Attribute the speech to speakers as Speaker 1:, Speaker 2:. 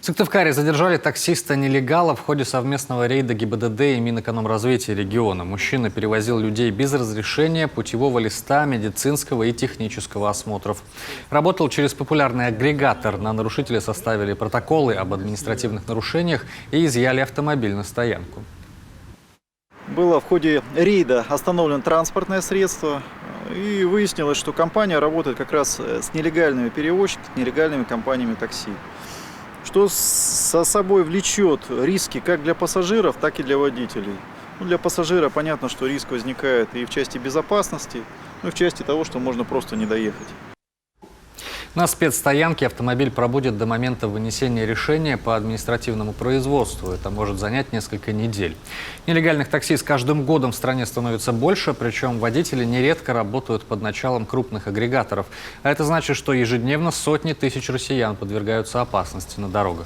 Speaker 1: В Сыктывкаре задержали таксиста-нелегала в ходе совместного рейда ГИБДД и Минэкономразвития региона. Мужчина перевозил людей без разрешения, путевого листа, медицинского и технического осмотров. Работал через популярный агрегатор. На нарушителя составили протоколы об административных нарушениях и изъяли автомобиль на стоянку.
Speaker 2: Было в ходе рейда остановлено транспортное средство, и выяснилось, что компания работает как раз с нелегальными перевозчиками, с нелегальными компаниями такси. Что со собой влечет риски как для пассажиров, так и для водителей. Для пассажира понятно, что риск возникает и в части безопасности, и в части того, что можно просто не доехать.
Speaker 1: На спецстоянке автомобиль пробудет до момента вынесения решения по административному производству. Это может занять несколько недель. Нелегальных такси с каждым годом в стране становится больше, причем водители нередко работают под началом крупных агрегаторов. А это значит, что ежедневно сотни тысяч россиян подвергаются опасности на дорогах.